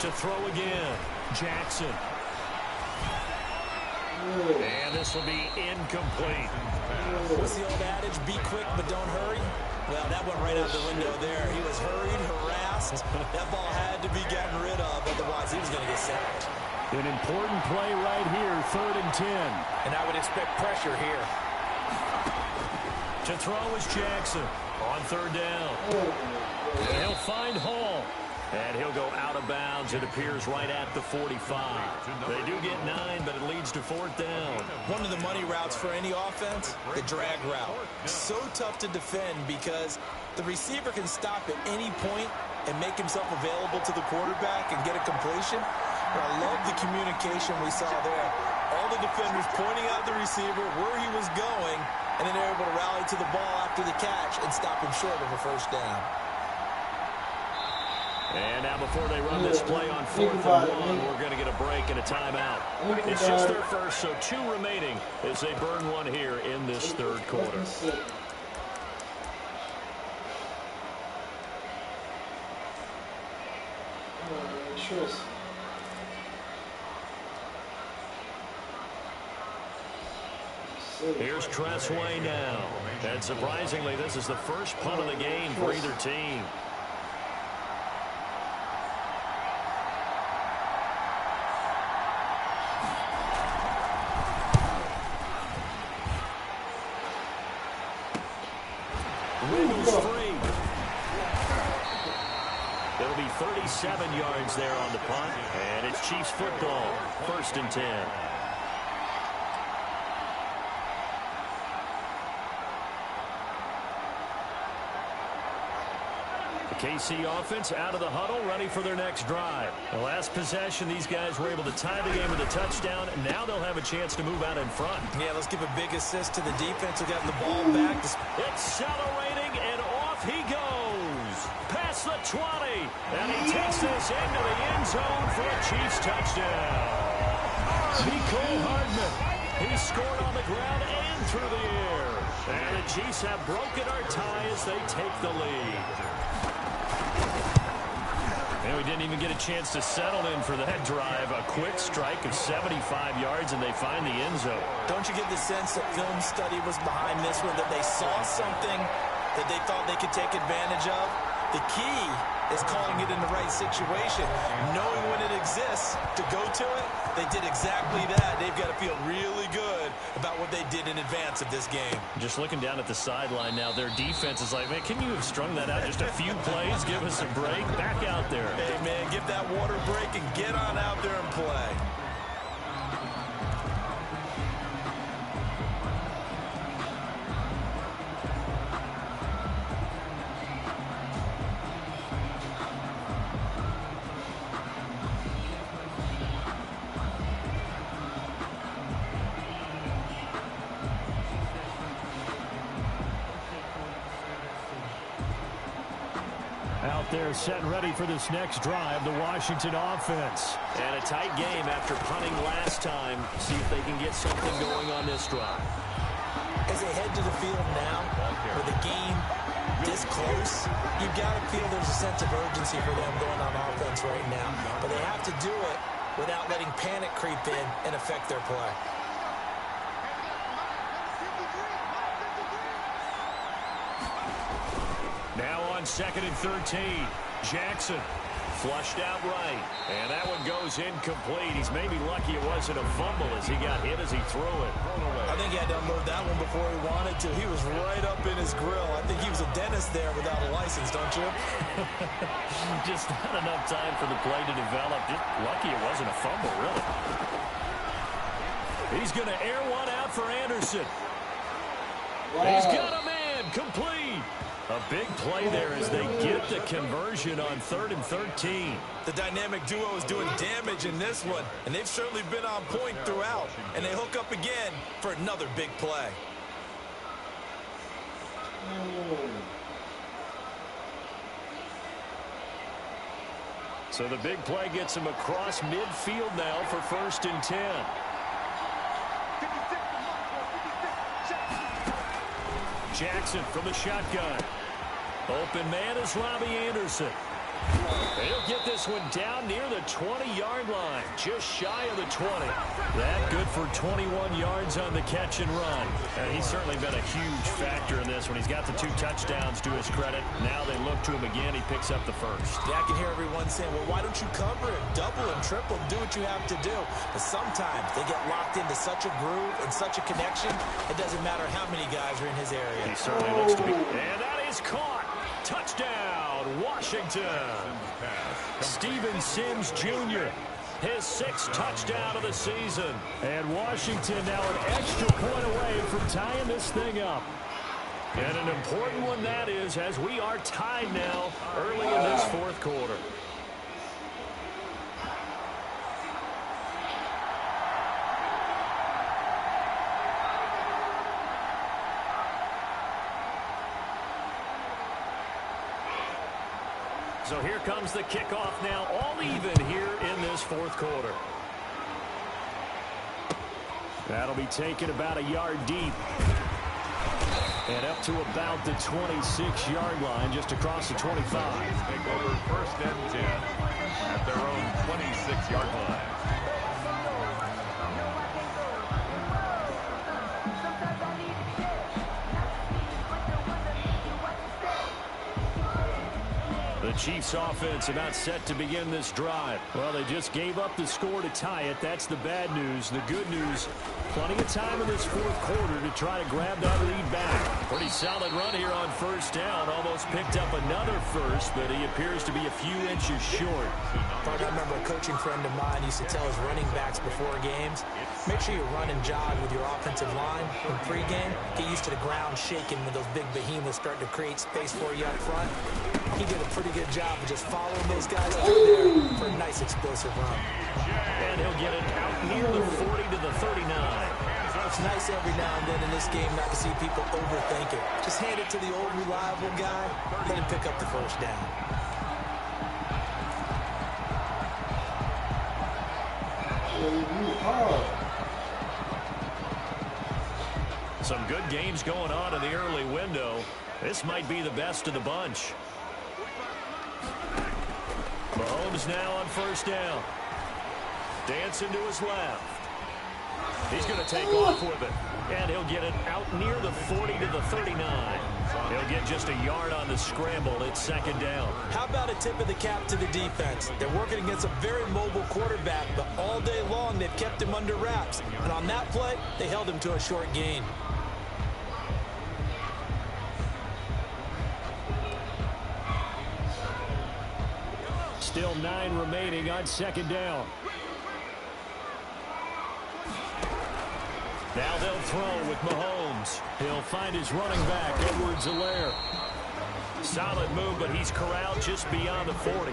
To throw again, Jackson. And this will be incomplete. What's the old adage? Be quick, but don't hurry. Well, that went right out the window there. He was hurried, harassed. That ball had to be gotten rid of, otherwise he was going to get sacked. An important play right here, 3rd and 10. And I would expect pressure here. To throw is Jackson on third down. And he'll find Hall. And he'll go out of bounds. It appears right at the 45. They do get 9, but it leads to 4th down. One of the money routes for any offense, the drag route. So tough to defend because the receiver can stop at any point and make himself available to the quarterback and get a completion. But I love the communication we saw there. All the defenders pointing out the receiver, where he was going, and then they're able to rally to the ball after the catch and stop him short of a first down. And now before they run this play on 4th and 1, we're going to get a break and a timeout. It's just their first, so 2 remaining as they burn one here in this third quarter. Here's Tressway now. And surprisingly, this is the first punt of the game for either team. Wiggles free. It'll be 37 yards there on the punt, and it's Chiefs football, 1st and 10. KC offense out of the huddle, ready for their next drive. The last possession, these guys were able to tie the game with a touchdown. Now they'll have a chance to move out in front. Yeah, let's give a big assist to the defense who got the ball back. Accelerating, and off he goes. Past the 20, and he takes this into the end zone for a Chiefs touchdown. Nicole Hardman, he scored on the ground and through the air. And the Chiefs have broken our tie as they take the lead. And we didn't even get a chance to settle in for that drive. A quick strike of 75 yards, and they find the end zone. Don't you get the sense that film study was behind this one, that they saw something that they thought they could take advantage of? The key is calling it in the right situation, knowing when it exists to go to it. They did exactly that. They've got to feel really good about what they did in advance of this game. Just looking down at the sideline now, their defense is like, man, can you have strung that out just a few plays? Give us a break. Back out there. Hey, man, give that water break and get on out there and play. Out there set and ready for this next drive, the Washington offense. And a tight game after punting last time. See if they can get something going on this drive. As they head to the field now, with the game this close, you've got to feel there's a sense of urgency for them going on offense right now. But they have to do it without letting panic creep in and affect their play. Now on 2nd and 13, Jackson flushed out right, and that one goes incomplete. He's maybe lucky it wasn't a fumble as he got hit as he threw it. I think he had to unload that one before he wanted to. He was right up in his grill. I think he was a dentist there without a license, don't you? Just not enough time for the play to develop. Just lucky it wasn't a fumble, really. He's going to air one out for Anderson. Wow. He's got a man, complete. A big play there as they get the conversion on 3rd and 13. The dynamic duo is doing damage in this one, and they've certainly been on point throughout. And they hook up again for another big play. So the big play gets him across midfield now for 1st and 10. Jackson from the shotgun. Open man is Robbie Anderson. He'll get this one down near the 20-yard line, just shy of the 20. That good for 21 yards on the catch and run. And he's certainly been a huge factor in this when he's got the 2 touchdowns to his credit. Now they look to him again. He picks up the first. Yeah, I can hear everyone saying, well, why don't you cover him, double him, triple him, do what you have to do. But sometimes they get locked into such a groove and such a connection, it doesn't matter how many guys are in his area. He certainly looks to be. And that is caught. Touchdown, Washington. Steven Sims Jr., his 6th touchdown of the season. And Washington now an extra point away from tying this thing up. And an important one that is, as we are tied now early in this 4th quarter. So here comes the kickoff now, all even here in this 4th quarter. That'll be taken about a yard deep. And up to about the 26-yard line, just across the 25. Take over 1st and 10 at their own 26-yard line. The The Chiefs offense about set to begin this drive. Well, they just gave up the score to tie it. That's the bad news. The good news, plenty of time in this fourth quarter to try to grab that lead back. Pretty solid run here on first down. Almost picked up another first, but he appears to be a few inches short. I remember a coaching friend of mine used to tell his running backs before games, make sure you run and jog with your offensive line in pregame. Get used to the ground shaking when those big behemoths start to create space for you up front. He did a pretty good job of just following those guys through there for a nice explosive run. And he'll get it out near the 40 to the 39. It's nice every now and then in this game not to see people overthink it. Just hand it to the old reliable guy, let him pick up the first down. Some good games going on in the early window. This might be the best of the bunch. Mahomes now on first down. Dancing to his left. He's going to take off with it. And he'll get it out near the 40 to the 39. He'll get just a yard on the scramble. It's second down. How about a tip of the cap to the defense? They're working against a very mobile quarterback, but all day long they've kept him under wraps. And on that play, they held him to a short gain. Still 9 remaining on second down. Now they'll throw with Mahomes. He'll find his running back, Edwards-Helaire. Solid move, but he's corralled just beyond the 40.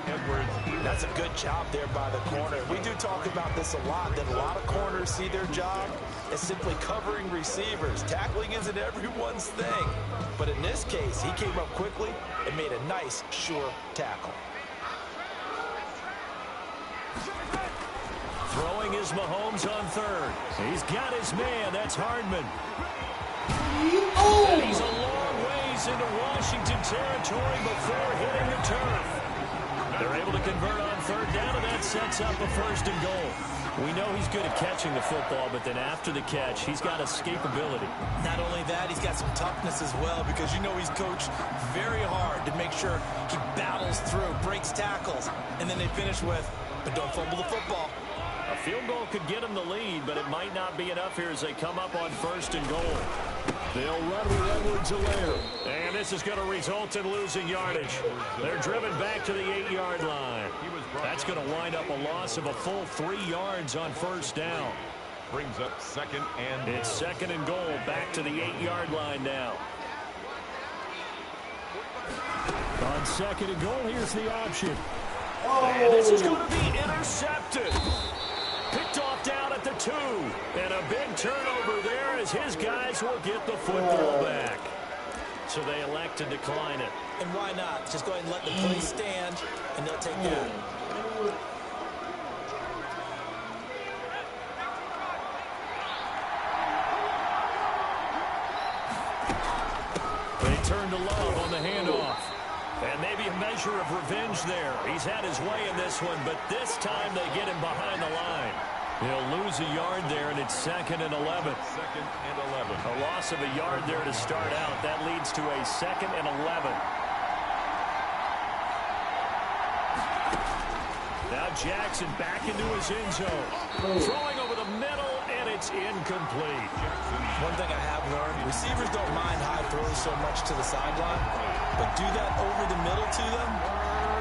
Edwards, that's a good job there by the corner. We do talk about this a lot, that a lot of corners see their job as simply covering receivers. Tackling isn't everyone's thing. But in this case, he came up quickly and made a nice, sure tackle. Throwing is Mahomes on third. He's got his man. That's Hardman. And he's a long ways into Washington territory before hitting the turf. They're able to convert on third down, and that sets up a first and goal. We know he's good at catching the football, but then after the catch, he's got escapability. Not only that, he's got some toughness as well, because you know he's coached very hard to make sure he battles through, breaks tackles, and then they finish with, but don't fumble the football. A field goal could get him the lead, but it might not be enough here as they come up on first and goal. They'll run with Edwards-Helaire. And this is going to result in losing yardage. They're driven back to the 8-yard line. That's going to wind up a loss of a full 3 yards on first down. Brings up second and It's second and goal, back to the 8-yard line now. On second and goal, here's the option. And this is going to be intercepted. Picked off down at the 2. And a big turnover there as his guys will get the football back. So they elect to decline it. And why not? Just go ahead and let the play stand, and they'll take that. They turn to Love on the handoff. And maybe a measure of revenge there. He's had his way in this one, but this time they get him behind the line. He'll lose a yard there, and it's second and 11. second and 11. A loss of a yard there to start out. That leads to a second and 11. Now Jackson back into his end zone. Throwing over the middle, and it's incomplete. One thing I have learned, receivers don't mind high throws so much to the sideline, but do that over the middle to them,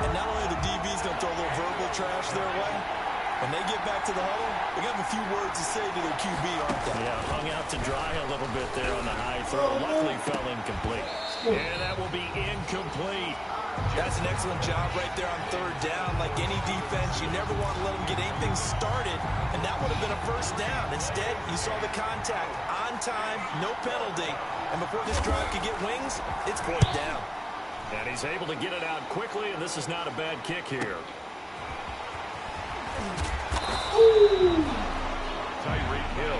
and not only the DB's going to throw a little verbal trash their way, when they get back to the huddle, they got a few words to say to their QB, aren't they? Yeah, hung out to dry a little bit there on the high throw. Luckily fell incomplete. And that will be incomplete. That's an excellent job right there on third down. Like any defense, you never want to let them get anything started, and that would have been a first down. Instead, you saw the contact on time, no penalty, and before this drive could get wings, it's fourth down. And he's able to get it out quickly, and this is not a bad kick here.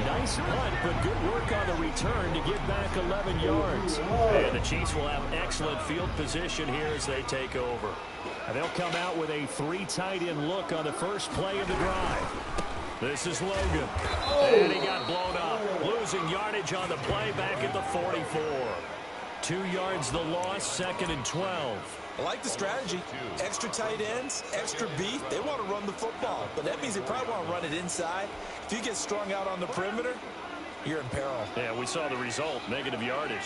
Nice punt, but good work on the return to get back 11 yards. And the Chiefs will have excellent field position here as they take over. And they'll come out with a 3 tight end look on the first play of the drive. This is Logan. And he got blown up. Losing yardage on the play back at the 44. 2 yards the loss, 2nd and 12. I like the strategy. Extra tight ends, extra beef. They want to run the football, but that means they probably want to run it inside. If you get strung out on the perimeter, you're in peril. Yeah, we saw the result, negative yardage.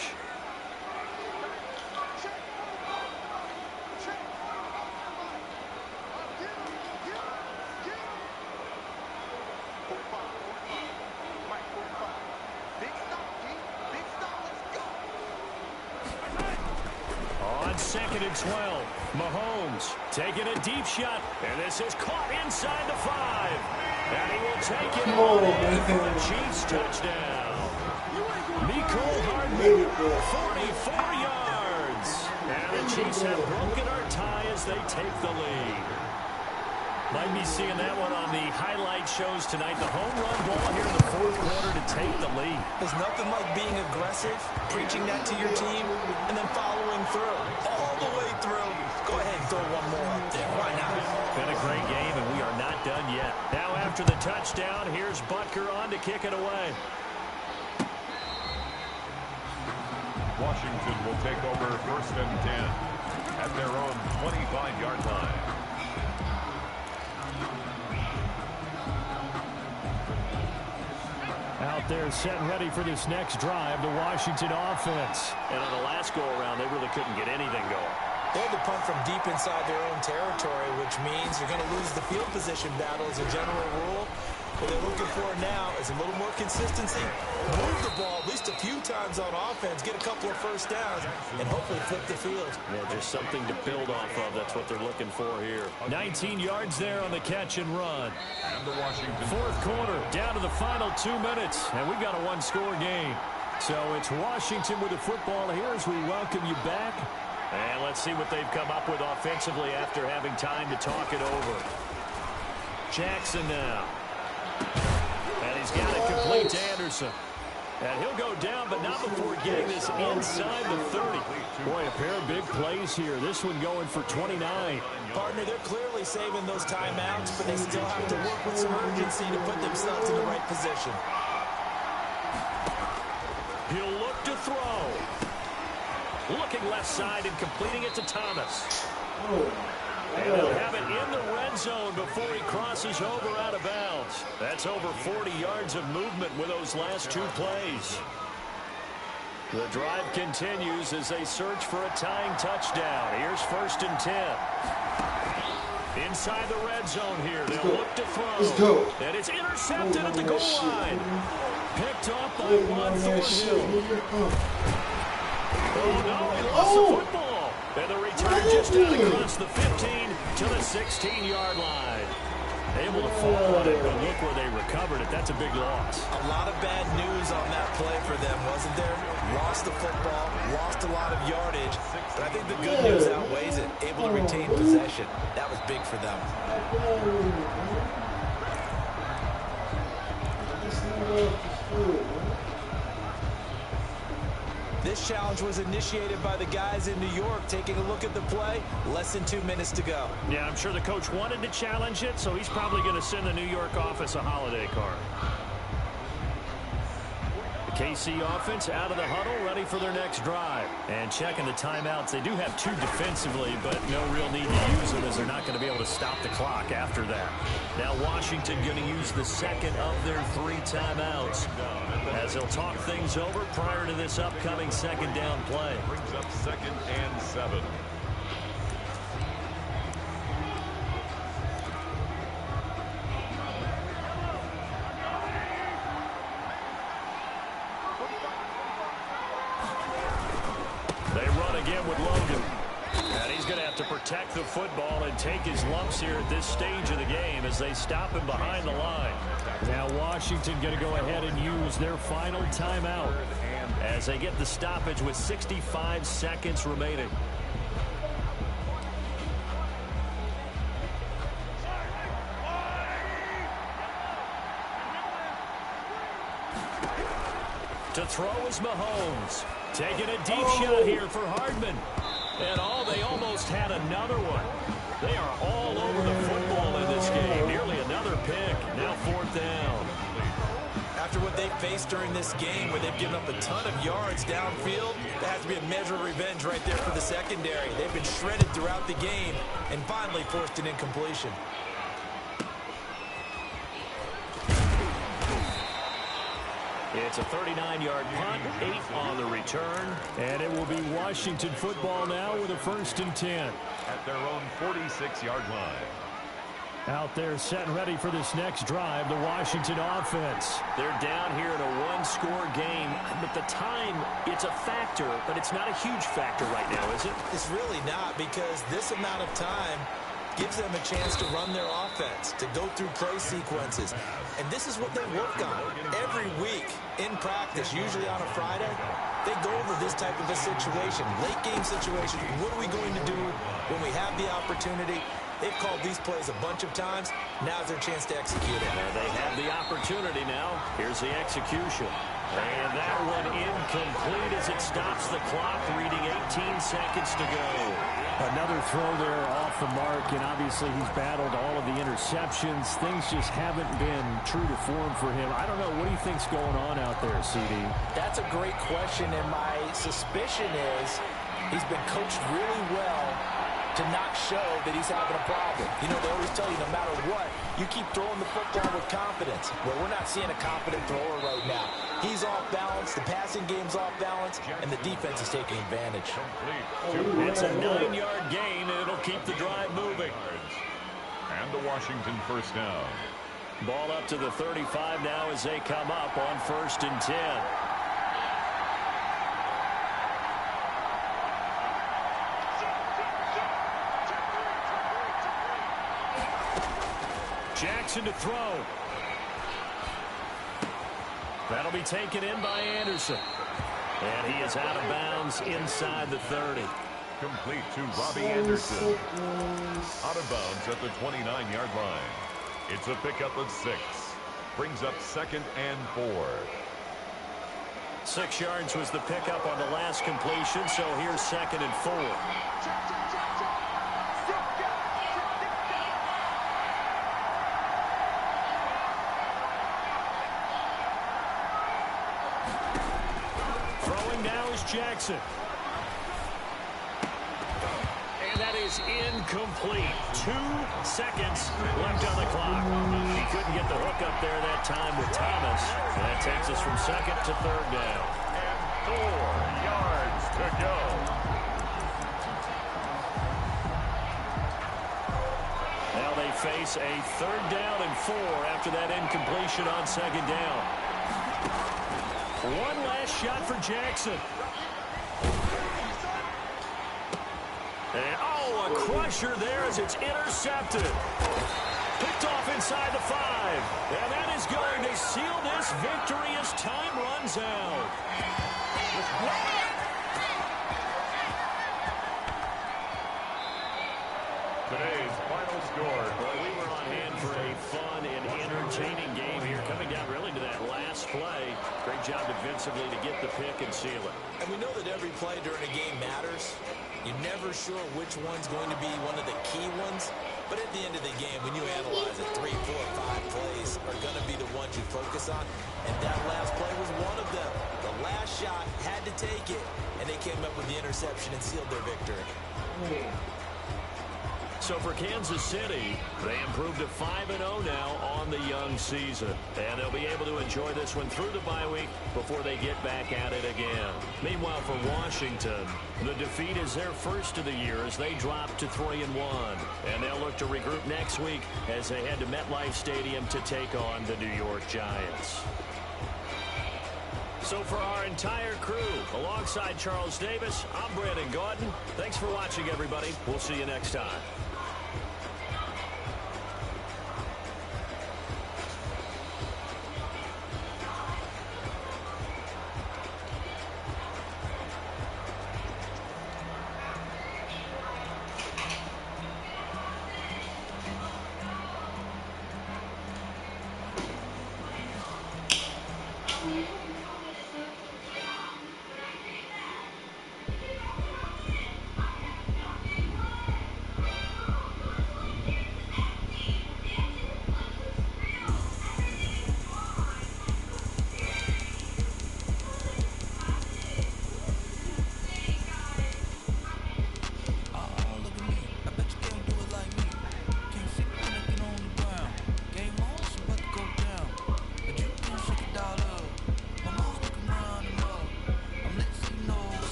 On 2nd and 12, Mahomes taking a deep shot, and this is caught inside the 5. And he will take it for the Chiefs touchdown. Mecole Hardman, 44 yards. And the Chiefs have broken our tie as they take the lead. Might be seeing that one on the highlight shows tonight. The home run ball here in the 4th quarter to take the lead. There's nothing like being aggressive, preaching that to your team, and then following through. All the way through. Go ahead and throw one more up there. Why not? Been a great game, and we are not done yet. Now after the touchdown, here's Butker on to kick it away. Washington will take over 1st and 10 at their own 25-yard line. Out there set and ready for this next drive, the Washington offense. And on the last go-around, they really couldn't get anything going. They had to punt from deep inside their own territory, which means you're going to lose the field position battle as a general rule. What they're looking for now is a little more consistency, move the ball at least a few times on offense, get a couple of first downs, and hopefully flip the field. Yeah, just something to build off of. That's what they're looking for here. 19 yards there on the catch and run. And the Washington 4th quarter, down to the final 2 minutes, and we've got a one-score game. So it's Washington with the football here as we welcome you back. And let's see what they've come up with offensively after having time to talk it over. Jackson now. And he's got it complete to Anderson. And he'll go down, but not before getting this inside the 30. Boy, a pair of big plays here. This one going for 29. Partner, they're clearly saving those timeouts, but they still have to work with some urgency to put themselves in the right position. He'll look to throw. Looking left side and completing it to Thomas. And they'll have it in the red zone before he crosses over out of bounds. That's over 40 yards of movement with those last 2 plays. The drive continues as they search for a tying touchdown. Here's 1st and 10. Inside the red zone here. They'll look to throw. And it's intercepted at the goal line. Picked up by Juan Thornhill. Oh, no, he lost the football. And the return just out across the 15 to the 16-yard line. Able to fall on it, but look where they recovered it. That's a big loss. A lot of bad news on that play for them, wasn't there? Lost the football, lost a lot of yardage, but I think the good news outweighs it. Able to retain possession. That was big for them. This challenge was initiated by the guys in New York. Taking a look at the play, less than 2 minutes to go. Yeah, I'm sure the coach wanted to challenge it, so he's probably going to send the New York office a holiday card. The KC offense out of the huddle, ready for their next drive. And checking the timeouts. They do have 2 defensively, but no real need to use them as they're not going to be able to stop the clock after that. Now Washington going to use the 2nd of their 3 timeouts as they'll talk things over prior to this upcoming 2nd down play. brings up 2nd and 7. With Logan. And he's going to have to protect the football and take his lumps here at this stage of the game as they stop him behind the line. Now Washington going to go ahead and use their final timeout as they get the stoppage with 65 seconds remaining. To throw is Mahomes. Taking a deep shot here for Hardman. And they almost had another one. They are all over the football in this game. Nearly another pick. Now 4th down. After what they faced place during this game where they've given up a ton of yards downfield. That has to be a measure of revenge right there for the secondary. They've been shredded throughout the game and finally forced an incompletion. It's a 39-yard punt, 8 on the return. And it will be Washington football now with a 1st and 10. At their own 46-yard line. Out there set and ready for this next drive, the Washington offense. They're down here in a one-score game, but the time, it's a factor, but it's not a huge factor right now, is it? It's really not, because this amount of time gives them a chance to run their offense, to go through play sequences. And this is what they work on every week in practice, usually on a Friday. They go over this type of a situation, late game situation. What are we going to do when we have the opportunity? They've called these plays a bunch of times. Now's their chance to execute it. They have the opportunity now. Here's the execution. And that one incomplete as it stops the clock, reading 18 seconds to go. Another throw there off the mark, and obviously he's battled all of the interceptions. Things just haven't been true to form for him. I don't know. What do you think's going on out there, CD? That's a great question, and my suspicion is he's been coached really well to not show that he's having a problem. You know, they always tell you no matter what, you keep throwing the football with confidence. Well, we're not seeing a confident thrower right now. He's off balance, the passing game's off balance, and the defense is taking advantage. It's a 9-yard gain, and it'll keep the drive moving. And the Washington first down. Ball up to the 35 now as they come up on 1st and 10. Jackson to throw. That'll be taken in by Anderson. And he is out of bounds inside the 30. Complete to Robbie Anderson. Out of bounds at the 29-yard line. It's a pickup of 6. Brings up 2nd and 4. 6 yards was the pickup on the last completion, so here's 2nd and 4. Jackson. And that is incomplete. 2 seconds left on the clock. He couldn't get the hook up there that time with Thomas. And that takes us from 2nd to 3rd down. And 4 yards to go. Now they face a 3rd down and 4 after that incompletion on 2nd down. One last shot for Jackson. And, a crusher there as it's intercepted. Picked off inside the 5. And that is going to seal this victory as time runs out. Today's final score. Well, we were on hand for a fun and entertaining game here. Coming down really to that last play. Great job defensively to get the pick and seal it. And we know that every play during a game matters. You're never sure which one's going to be one of the key ones. But at the end of the game, when you analyze it, 3, 4, 5 plays are going to be the ones you focus on. And that last play was one of them. The last shot had to take it, and they came up with the interception and sealed their victory. So for Kansas City, they improved to 5-0 now on the young season. And they'll be able to enjoy this one through the bye week before they get back at it again. Meanwhile, for Washington, the defeat is their first of the year as they drop to 3-1. And they'll look to regroup next week as they head to MetLife Stadium to take on the New York Giants. So for our entire crew, alongside Charles Davis, I'm Brandon Gaudin. Thanks for watching, everybody. We'll see you next time.